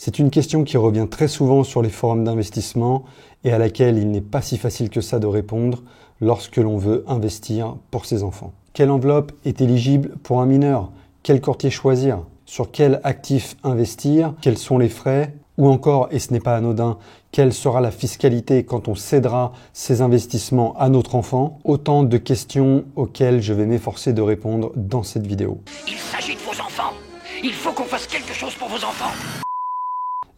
C'est une question qui revient très souvent sur les forums d'investissement et à laquelle il n'est pas si facile que ça de répondre lorsque l'on veut investir pour ses enfants. Quelle enveloppe est éligible pour un mineur? Quel courtier choisir? Sur quel actif investir? Quels sont les frais? Ou encore, et ce n'est pas anodin, quelle sera la fiscalité quand on cédera ces investissements à notre enfant? Autant de questions auxquelles je vais m'efforcer de répondre dans cette vidéo. Il s'agit de vos enfants. Il faut qu'on fasse quelque chose pour vos enfants.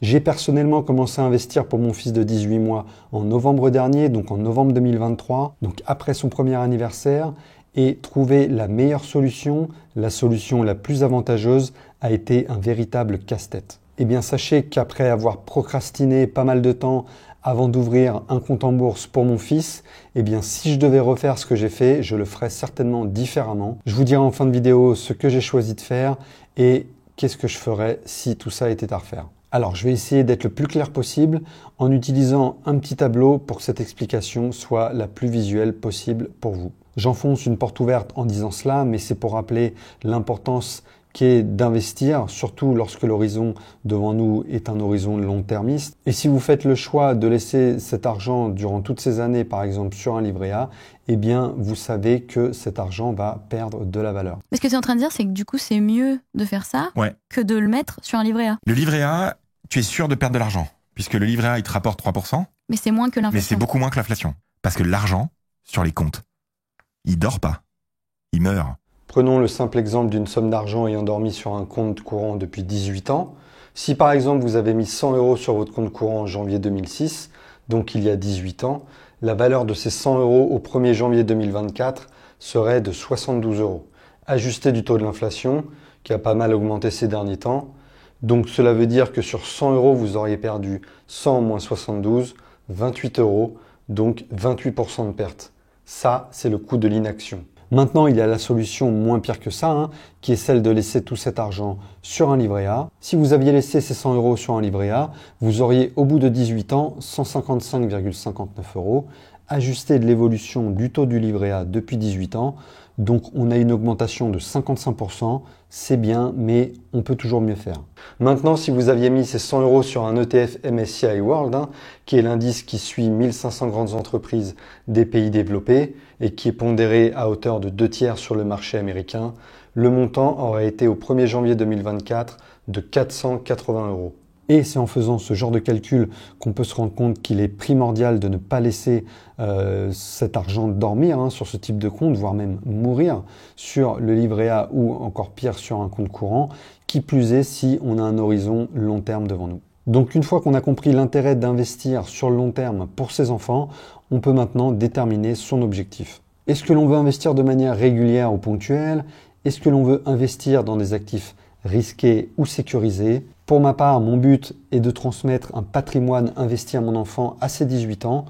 J'ai personnellement commencé à investir pour mon fils de 18 mois en novembre dernier, donc en novembre 2023, donc après son premier anniversaire, et trouver la meilleure solution, la solution la plus avantageuse, a été un véritable casse-tête. Eh bien, sachez qu'après avoir procrastiné pas mal de temps avant d'ouvrir un compte en bourse pour mon fils, eh bien, si je devais refaire ce que j'ai fait, je le ferais certainement différemment. Je vous dirai en fin de vidéo ce que j'ai choisi de faire et qu'est-ce que je ferais si tout ça était à refaire. Alors, je vais essayer d'être le plus clair possible en utilisant un petit tableau pour que cette explication soit la plus visuelle possible pour vous. J'enfonce une porte ouverte en disant cela, mais c'est pour rappeler l'importance qu'est d'investir, surtout lorsque l'horizon devant nous est un horizon long-termiste. Et si vous faites le choix de laisser cet argent durant toutes ces années, par exemple sur un livret A, eh bien, vous savez que cet argent va perdre de la valeur. Mais ce que tu es en train de dire, c'est que du coup, c'est mieux de faire ça que de le mettre sur un livret A. Le livret A, tu es sûr de perdre de l'argent, puisque le livret A, il te rapporte 3%. Mais c'est moins que l'inflation. Mais c'est beaucoup moins que l'inflation. Parce que l'argent, sur les comptes, il dort pas. Il meurt. Prenons le simple exemple d'une somme d'argent ayant dormi sur un compte courant depuis 18 ans. Si par exemple vous avez mis 100 € sur votre compte courant en janvier 2006, donc il y a 18 ans, la valeur de ces 100 € au 1er janvier 2024 serait de 72 €, ajusté du taux de l'inflation qui a pas mal augmenté ces derniers temps. Donc cela veut dire que sur 100 € vous auriez perdu 100 moins 72, 28 €, donc 28% de perte. Ça, c'est le coût de l'inaction. Maintenant, il y a la solution moins pire que ça, qui est celle de laisser tout cet argent sur un livret A. Si vous aviez laissé ces 100 € sur un livret A, vous auriez au bout de 18 ans 155,59 €, ajusté de l'évolution du taux du livret A depuis 18 ans. Donc on a une augmentation de 55%, c'est bien, mais on peut toujours mieux faire. Maintenant, si vous aviez mis ces 100 € sur un ETF MSCI World, qui est l'indice qui suit 1500 grandes entreprises des pays développés et qui est pondéré à hauteur de 2/3 sur le marché américain, le montant aurait été au 1er janvier 2024 de 480 €. Et c'est en faisant ce genre de calcul qu'on peut se rendre compte qu'il est primordial de ne pas laisser cet argent dormir sur ce type de compte, voire même mourir sur le livret A ou encore pire sur un compte courant, qui plus est si on a un horizon long terme devant nous. Donc une fois qu'on a compris l'intérêt d'investir sur le long terme pour ses enfants, on peut maintenant déterminer son objectif. Est-ce que l'on veut investir de manière régulière ou ponctuelle? Est-ce que l'on veut investir dans des actifs risqués ou sécurisés? Pour ma part, mon but est de transmettre un patrimoine investi à mon enfant à ses 18 ans,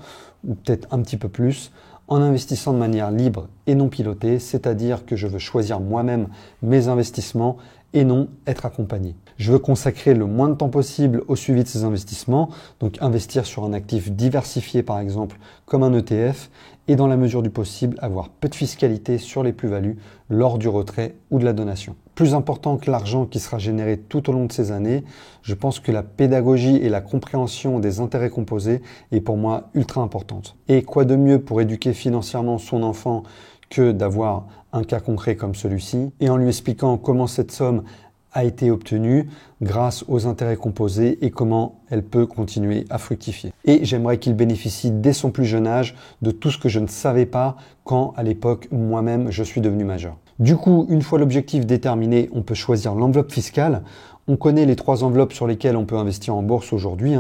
ou peut-être un petit peu plus, en investissant de manière libre et non pilotée, c'est-à-dire que je veux choisir moi-même mes investissements et non être accompagné. Je veux consacrer le moins de temps possible au suivi de ces investissements, donc investir sur un actif diversifié par exemple comme un ETF, et dans la mesure du possible avoir peu de fiscalité sur les plus-values lors du retrait ou de la donation. Plus important que l'argent qui sera généré tout au long de ces années, je pense que la pédagogie et la compréhension des intérêts composés est pour moi ultra importante. Et quoi de mieux pour éduquer financièrement son enfant que d'avoir un cas concret comme celui-ci, et en lui expliquant comment cette somme a été obtenue grâce aux intérêts composés et comment elle peut continuer à fructifier. Et j'aimerais qu'il bénéficie dès son plus jeune âge de tout ce que je ne savais pas quand, à l'époque, moi-même, je suis devenu majeur. Du coup, une fois l'objectif déterminé, on peut choisir l'enveloppe fiscale. On connaît les 3 enveloppes sur lesquelles on peut investir en bourse aujourd'hui,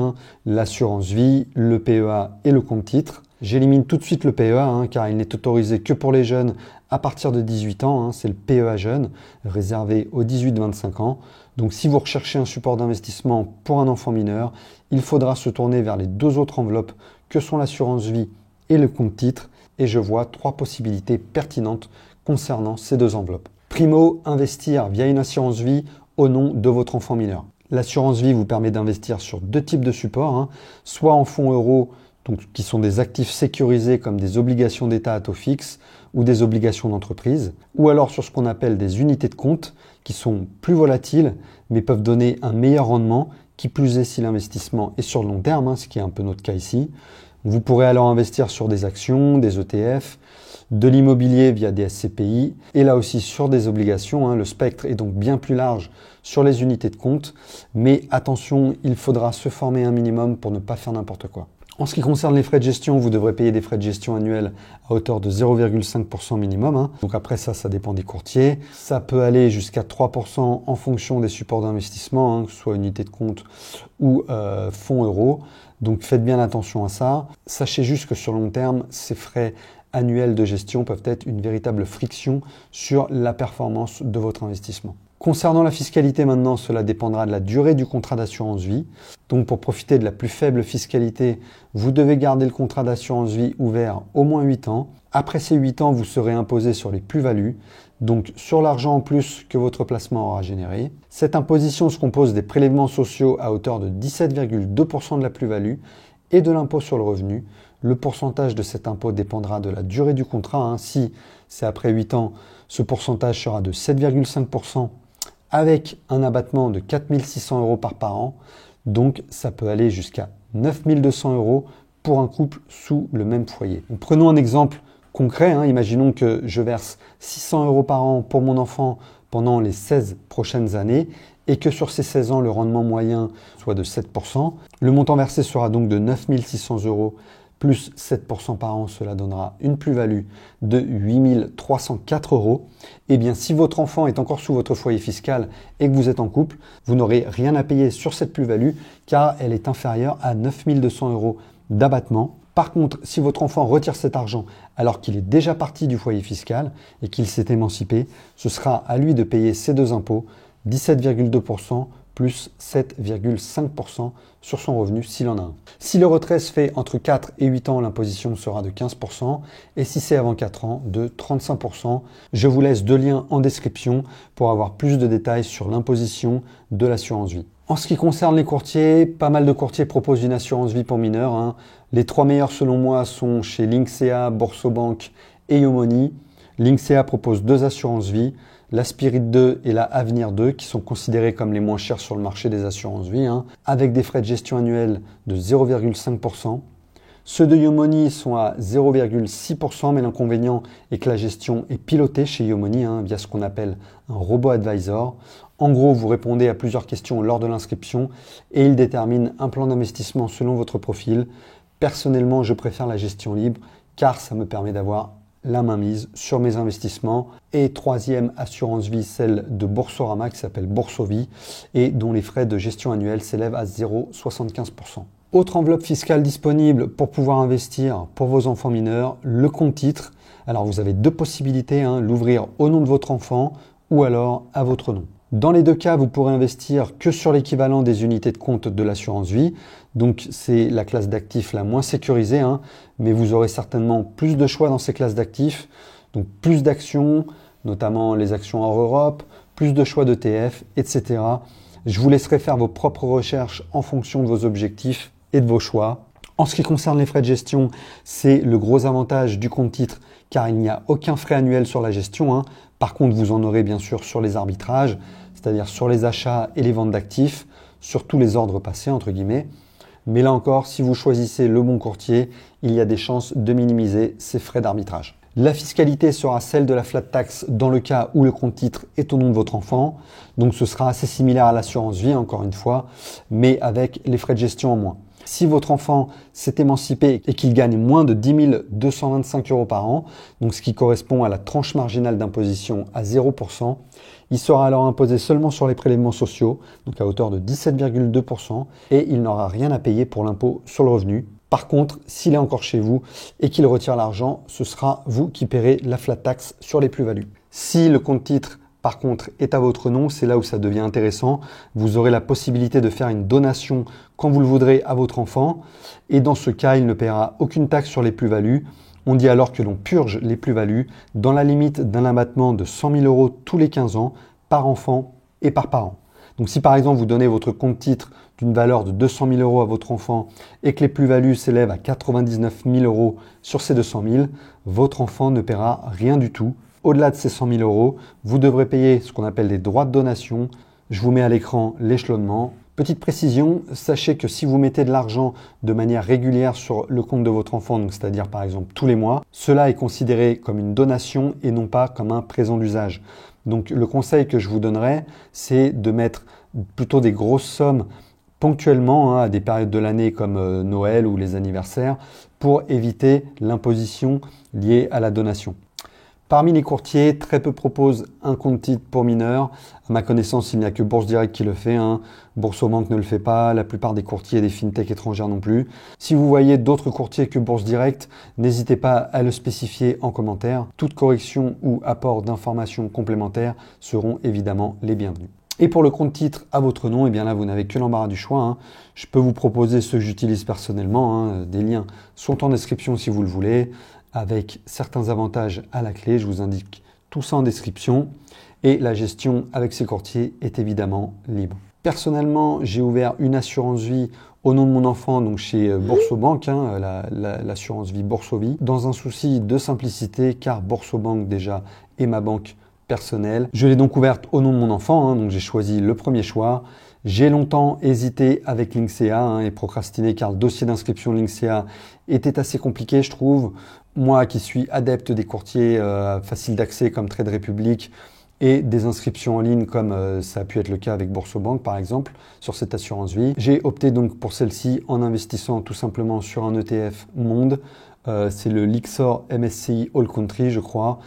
l'assurance vie, le PEA et le compte titre. J'élimine tout de suite le PEA car il n'est autorisé que pour les jeunes à partir de 18 ans. C'est le PEA jeune, réservé aux 18-25 ans. Donc si vous recherchez un support d'investissement pour un enfant mineur, il faudra se tourner vers les 2 autres enveloppes que sont l'assurance vie et le compte titre. Et je vois 3 possibilités pertinentes concernant ces 2 enveloppes. Primo, investir via une assurance vie au nom de votre enfant mineur. L'assurance vie vous permet d'investir sur 2 types de supports, soit en fonds euros, donc, qui sont des actifs sécurisés comme des obligations d'État à taux fixe ou des obligations d'entreprise, ou alors sur ce qu'on appelle des unités de compte qui sont plus volatiles mais peuvent donner un meilleur rendement, qui plus est si l'investissement est sur le long terme, ce qui est un peu notre cas ici. Vous pourrez alors investir sur des actions, des ETF, de l'immobilier via des SCPI et là aussi sur des obligations. Le spectre est donc bien plus large sur les unités de compte, mais attention, il faudra se former un minimum pour ne pas faire n'importe quoi. En ce qui concerne les frais de gestion, vous devrez payer des frais de gestion annuels à hauteur de 0,5% minimum. Donc après ça dépend des courtiers. Ça peut aller jusqu'à 3% en fonction des supports d'investissement, que ce soit unité de compte ou fonds euros. Donc faites bien attention à ça. Sachez juste que sur le long terme, ces frais annuels de gestion peuvent être une véritable friction sur la performance de votre investissement. Concernant la fiscalité maintenant, cela dépendra de la durée du contrat d'assurance vie. Donc pour profiter de la plus faible fiscalité, vous devez garder le contrat d'assurance vie ouvert au moins 8 ans. Après ces 8 ans, vous serez imposé sur les plus-values, donc sur l'argent en plus que votre placement aura généré. Cette imposition se compose des prélèvements sociaux à hauteur de 17,2% de la plus-value et de l'impôt sur le revenu. Le pourcentage de cet impôt dépendra de la durée du contrat. Si c'est après 8 ans, ce pourcentage sera de 7,5% avec un abattement de 4 600 € par parent. Donc ça peut aller jusqu'à 9 200 € pour un couple sous le même foyer. Donc, prenons un exemple concret. Imaginons que je verse 600 € par an pour mon enfant pendant les 16 prochaines années et que sur ces 16 ans, le rendement moyen soit de 7%. Le montant versé sera donc de 9 600 € plus 7% par an, cela donnera une plus-value de 8 304 €. Et bien, si votre enfant est encore sous votre foyer fiscal et que vous êtes en couple, vous n'aurez rien à payer sur cette plus-value car elle est inférieure à 9 200 € d'abattement. Par contre, si votre enfant retire cet argent alors qu'il est déjà parti du foyer fiscal et qu'il s'est émancipé, ce sera à lui de payer ces deux impôts, 17,2% plus 7,5% sur son revenu s'il en a un. Si le retrait se fait entre 4 et 8 ans, l'imposition sera de 15% et si c'est avant 4 ans, de 35%. Je vous laisse 2 liens en description pour avoir plus de détails sur l'imposition de l'assurance vie. En ce qui concerne les courtiers, pas mal de courtiers proposent une assurance vie pour mineurs. Les 3 meilleurs selon moi sont chez Linksea, Boursobank et Yomoni. Linksea propose 2 assurances vie, la Spirit 2 et la Avenir 2 qui sont considérées comme les moins chères sur le marché des assurances vie, avec des frais de gestion annuels de 0,5%. Ceux de Yomoni sont à 0,6%, mais l'inconvénient est que la gestion est pilotée chez Yomoni via ce qu'on appelle un robot advisor. En gros, vous répondez à plusieurs questions lors de l'inscription et il détermine un plan d'investissement selon votre profil. Personnellement, je préfère la gestion libre car ça me permet d'avoir la mainmise sur mes investissements. Et troisième assurance vie, celle de Boursorama qui s'appelle Boursovie et dont les frais de gestion annuels s'élèvent à 0,75%. Autre enveloppe fiscale disponible pour pouvoir investir pour vos enfants mineurs, le compte titre. Alors vous avez 2 possibilités, l'ouvrir au nom de votre enfant ou alors à votre nom. Dans les 2 cas, vous pourrez investir que sur l'équivalent des unités de compte de l'assurance vie. Donc c'est la classe d'actifs la moins sécurisée, mais vous aurez certainement plus de choix dans ces classes d'actifs. Donc plus d'actions, notamment les actions hors Europe, plus de choix d'ETF, etc. Je vous laisserai faire vos propres recherches en fonction de vos objectifs et de vos choix. En ce qui concerne les frais de gestion, c'est le gros avantage du compte titre car il n'y a aucun frais annuel sur la gestion. Par contre, vous en aurez bien sûr sur les arbitrages, c'est-à-dire sur les achats et les ventes d'actifs, sur tous les ordres passés entre guillemets. Mais là encore, si vous choisissez le bon courtier, il y a des chances de minimiser ces frais d'arbitrage. La fiscalité sera celle de la flat tax dans le cas où le compte titre est au nom de votre enfant. Donc ce sera assez similaire à l'assurance vie, encore une fois, mais avec les frais de gestion en moins. Si votre enfant s'est émancipé et qu'il gagne moins de 10 225 € par an, donc ce qui correspond à la tranche marginale d'imposition à 0%, il sera alors imposé seulement sur les prélèvements sociaux, donc à hauteur de 17,2%, et il n'aura rien à payer pour l'impôt sur le revenu. Par contre, s'il est encore chez vous et qu'il retire l'argent, ce sera vous qui paierez la flat tax sur les plus-values. Si le compte titre par contre est à votre nom, c'est là où ça devient intéressant. Vous aurez la possibilité de faire une donation quand vous le voudrez à votre enfant et dans ce cas, il ne paiera aucune taxe sur les plus-values. On dit alors que l'on purge les plus-values dans la limite d'un abattement de 100 000 € tous les 15 ans par enfant et par parent. Donc si par exemple vous donnez votre compte titre d'une valeur de 200 000 € à votre enfant et que les plus-values s'élèvent à 99 000 € sur ces 200 000, votre enfant ne paiera rien du tout. Au-delà de ces 100 000 €, vous devrez payer ce qu'on appelle des droits de donation. Je vous mets à l'écran l'échelonnement. Petite précision, sachez que si vous mettez de l'argent de manière régulière sur le compte de votre enfant, donc c'est-à-dire par exemple tous les mois, cela est considéré comme une donation et non pas comme un présent d'usage. Donc le conseil que je vous donnerais, c'est de mettre plutôt des grosses sommes ponctuellement à des périodes de l'année comme Noël ou les anniversaires pour éviter l'imposition liée à la donation. Parmi les courtiers, très peu proposent un compte titre pour mineurs. À ma connaissance, il n'y a que Bourse Direct qui le fait. Boursobank ne le fait pas. La plupart des courtiers et des fintechs étrangères non plus. Si vous voyez d'autres courtiers que Bourse Direct, n'hésitez pas à le spécifier en commentaire. Toute correction ou apport d'informations complémentaires seront évidemment les bienvenus. Et pour le compte titre à votre nom, eh bien là, vous n'avez que l'embarras du choix. Je peux vous proposer ceux que j'utilise personnellement. Des liens sont en description si vous le voulez, avec certains avantages à la clé. Je vous indique tout ça en description. Et la gestion avec ces courtiers est évidemment libre. Personnellement, j'ai ouvert une assurance vie au nom de mon enfant, donc chez Boursobank, l'assurance vie Bourso-Vie, dans un souci de simplicité, car Boursobank déjà est ma banque personnelle. Je l'ai donc ouverte au nom de mon enfant, donc j'ai choisi le premier choix. J'ai longtemps hésité avec Linksea et procrastiné car le dossier d'inscription de Linksea était assez compliqué, je trouve. Moi qui suis adepte des courtiers faciles d'accès comme Trade Republic et des inscriptions en ligne comme ça a pu être le cas avec Boursobank par exemple sur cette assurance vie. J'ai opté donc pour celle-ci en investissant tout simplement sur un ETF Monde. C'est le Lyxor MSCI All Country, je crois,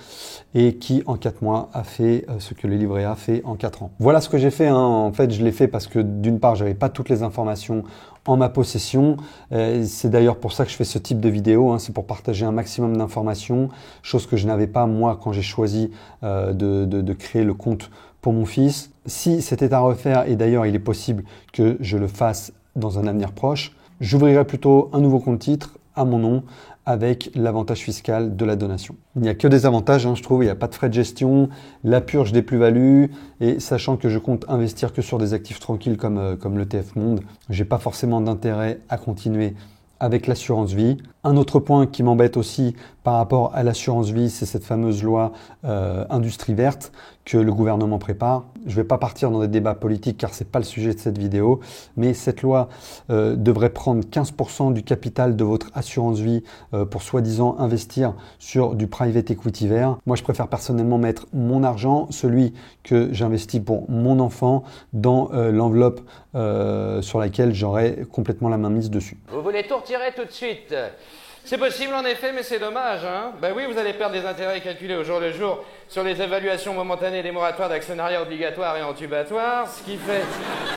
et qui en 4 mois a fait ce que le livret A fait en 4 ans. Voilà ce que j'ai fait. En fait, je l'ai fait parce que d'une part, j'avais pas toutes les informations en ma possession. C'est d'ailleurs pour ça que je fais ce type de vidéo. C'est pour partager un maximum d'informations, chose que je n'avais pas moi quand j'ai choisi de créer le compte pour mon fils. Si c'était à refaire, et d'ailleurs il est possible que je le fasse dans un avenir proche, j'ouvrirai plutôt un nouveau compte titre à mon nom avec l'avantage fiscal de la donation. Il n'y a que des avantages, je trouve, il n'y a pas de frais de gestion, la purge des plus-values, et sachant que je compte investir que sur des actifs tranquilles comme l'ETF Monde, j'ai pas forcément d'intérêt à continuer avec l'assurance vie. Un autre point qui m'embête aussi par rapport à l'assurance vie, c'est cette fameuse loi industrie verte que le gouvernement prépare. Je ne vais pas partir dans des débats politiques car ce n'est pas le sujet de cette vidéo, mais cette loi devrait prendre 15% du capital de votre assurance vie pour soi-disant investir sur du private equity vert. Moi, je préfère personnellement mettre mon argent, celui que j'investis pour mon enfant, dans l'enveloppe sur laquelle j'aurai complètement la main mise dessus. Vous voulez tout retirer tout de suite? C'est possible en effet, mais c'est dommage. Ben oui, vous allez perdre des intérêts calculés au jour le jour sur les évaluations momentanées des moratoires d'actionnariat obligatoire et entubatoire, ce qui fait...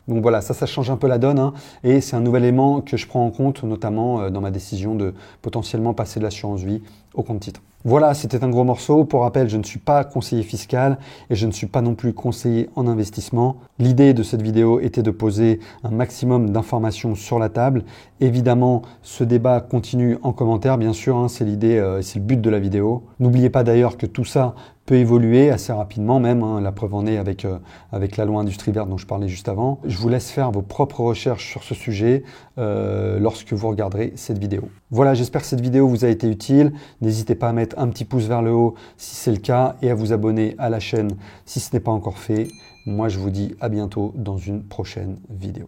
Donc voilà, ça change un peu la donne et c'est un nouvel élément que je prends en compte, notamment dans ma décision de potentiellement passer de l'assurance vie au compte titre. Voilà, c'était un gros morceau. Pour rappel, je ne suis pas conseiller fiscal et je ne suis pas non plus conseiller en investissement. L'idée de cette vidéo était de poser un maximum d'informations sur la table. Évidemment, ce débat continue en commentaire, bien sûr, c'est l'idée, c'est le but de la vidéo. N'oubliez pas d'ailleurs que tout ça peut évoluer assez rapidement même, la preuve en est avec la loi industrie verte dont je parlais juste avant. Je vous laisse faire vos propres recherches sur ce sujet lorsque vous regarderez cette vidéo. Voilà, j'espère que cette vidéo vous a été utile. N'hésitez pas à mettre un petit pouce vers le haut si c'est le cas et à vous abonner à la chaîne si ce n'est pas encore fait. Moi, je vous dis à bientôt dans une prochaine vidéo.